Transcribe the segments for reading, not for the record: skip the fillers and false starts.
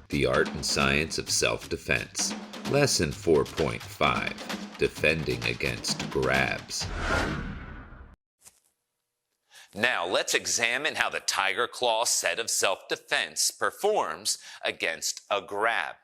The Art and Science of Self-Defense. Lesson 4.5. Defending Against Grabs. Now let's examine how the tiger claw set of self-defense performs against a grab.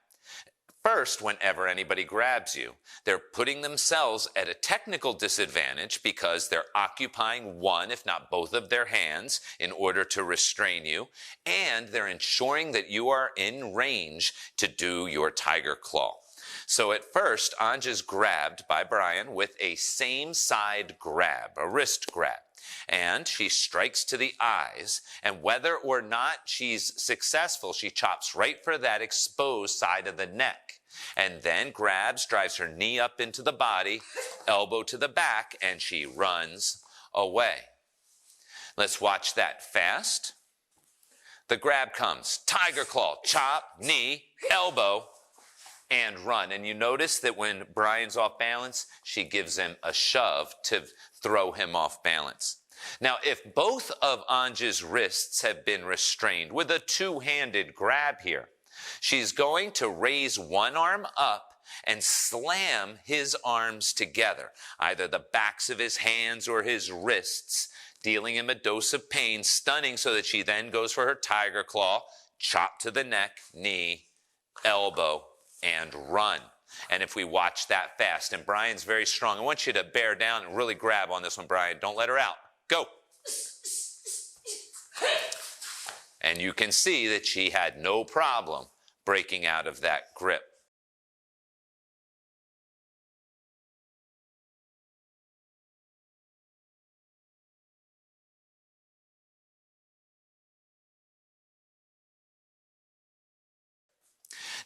First, whenever anybody grabs you, they're putting themselves at a technical disadvantage because they're occupying one, if not both of their hands in order to restrain you, and they're ensuring that you are in range to do your tiger claw. So at first, Anja's grabbed by Brian with a same side grab, a wrist grab. And she strikes to the eyes, and whether or not she's successful, she chops right for that exposed side of the neck, and then grabs, drives her knee up into the body, elbow to the back, and she runs away. Let's watch that fast. The grab comes, tiger claw, chop, knee, elbow, and run. And you notice that when Brian's off balance, she gives him a shove to throw him off balance. Now, if both of Anja's wrists have been restrained with a two-handed grab here, she's going to raise one arm up and slam his arms together, either the backs of his hands or his wrists, dealing him a dose of pain, stunning, so that she then goes for her tiger claw, chop to the neck, knee, elbow, and run. And if we watch that fast, and Brian's very strong, I want you to bear down and really grab on this one, Brian. Don't let her out. Go. And you can see that she had no problem breaking out of that grip.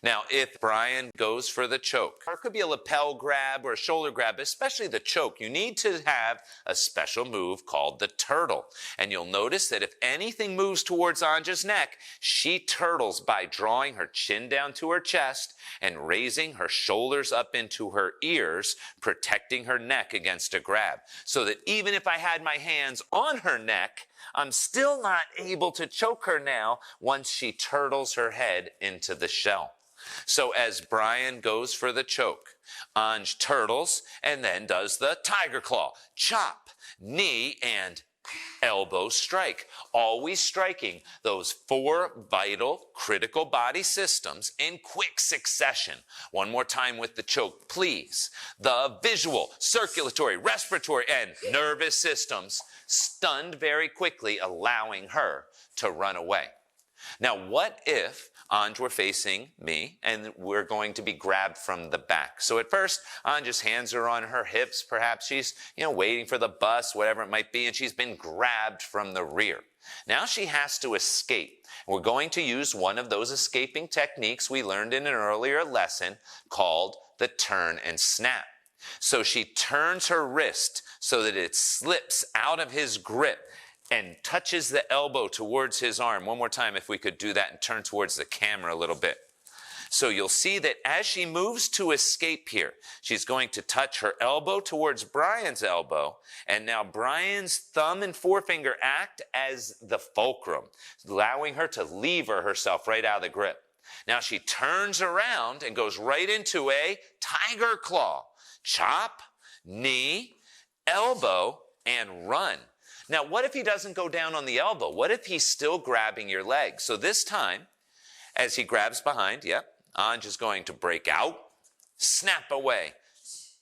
Now, if Brian goes for the choke, or it could be a lapel grab or a shoulder grab, especially the choke, you need to have a special move called the turtle. And you'll notice that if anything moves towards Anja's neck, she turtles by drawing her chin down to her chest and raising her shoulders up into her ears, protecting her neck against a grab. So that even if I had my hands on her neck, I'm still not able to choke her now once she turtles her head into the shell. So as Brian goes for the choke, Anj turtles and then does the tiger claw, chop, knee, and elbow strike, always striking those four vital, critical body systems in quick succession. One more time with the choke, please. The visual, circulatory, respiratory, and nervous systems stunned very quickly, allowing her to run away. Now, what if Anj were facing me and we're going to be grabbed from the back? So at first, Anja's hands are on her hips. Perhaps she's, waiting for the bus, whatever it might be, and she's been grabbed from the rear. Now she has to escape. We're going to use one of those escaping techniques we learned in an earlier lesson called the turn and snap. So she turns her wrist so that it slips out of his grip and touches the elbow towards his arm. One more time, if we could do that and turn towards the camera a little bit. So you'll see that as she moves to escape here, she's going to touch her elbow towards Brian's elbow, and now Brian's thumb and forefinger act as the fulcrum, allowing her to lever herself right out of the grip. Now she turns around and goes right into a tiger claw. Chop, knee, elbow, and run. Now, what if he doesn't go down on the elbow? What if he's still grabbing your leg? So this time, as he grabs behind, Anj is going to break out, snap away,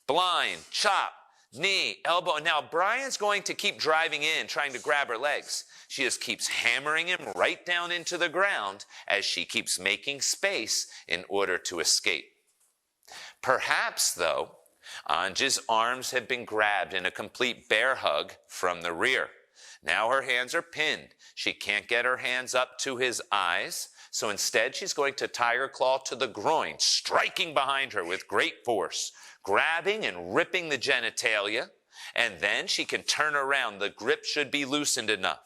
blind, chop, knee, elbow. Now, Brian's going to keep driving in, trying to grab her legs. She just keeps hammering him right down into the ground as she keeps making space in order to escape. Perhaps, though, Anja's arms have been grabbed in a complete bear hug from the rear. Now her hands are pinned. She can't get her hands up to his eyes, so instead she's going to tiger claw to the groin, striking behind her with great force, grabbing and ripping the genitalia, and then she can turn around. The grip should be loosened enough.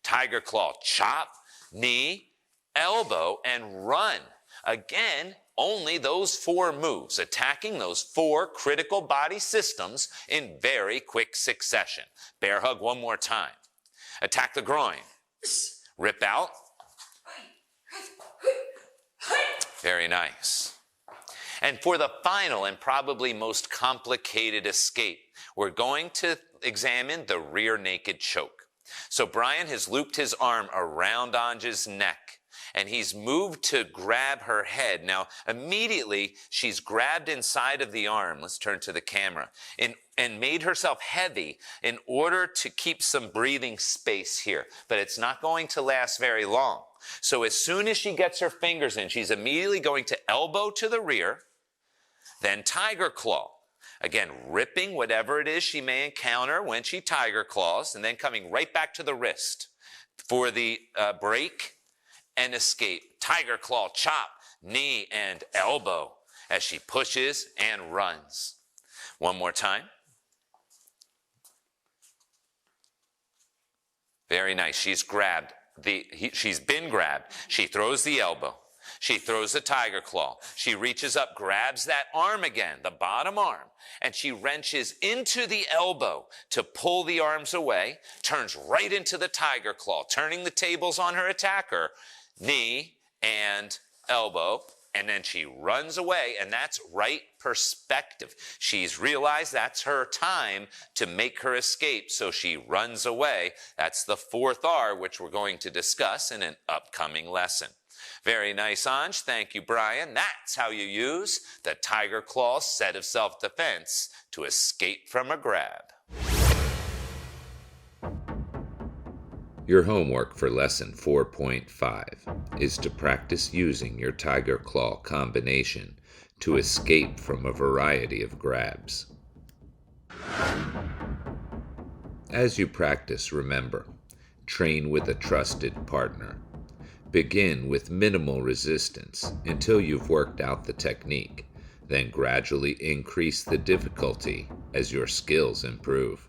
Tiger claw, chop, knee, elbow, and run. Again, only those four moves, attacking those four critical body systems in very quick succession. Bear hug one more time. Attack the groin. Rip out. Very nice. And for the final and probably most complicated escape, we're going to examine the rear naked choke. So Brian has looped his arm around Anja's neck, and he's moved to grab her head. Now, immediately, she's grabbed inside of the arm. Let's turn to the camera. And made herself heavy in order to keep some breathing space here. But it's not going to last very long. So as soon as she gets her fingers in, she's immediately going to elbow to the rear, then tiger claw. Again, ripping whatever it is she may encounter when she tiger claws, and then coming right back to the wrist for the break and escape. Tiger claw, chop, knee, and elbow as she pushes and runs. One more time. Very nice. She's grabbed. She's been grabbed. She throws the elbow. She throws the tiger claw. She reaches up, grabs that arm again, the bottom arm, and she wrenches into the elbow to pull the arms away, turns right into the tiger claw, turning the tables on her attacker, knee and elbow, and then she runs away, and that's right perspective. She's realized that's her time to make her escape, so she runs away. That's the fourth R, which we're going to discuss in an upcoming lesson. Very nice, Anj. Thank you, Brian. That's how you use the tiger claw set of self-defense to escape from a grab. Your homework for lesson 4.5 is to practice using your tiger claw combination to escape from a variety of grabs. As you practice, remember, train with a trusted partner. Begin with minimal resistance until you've worked out the technique, then gradually increase the difficulty as your skills improve.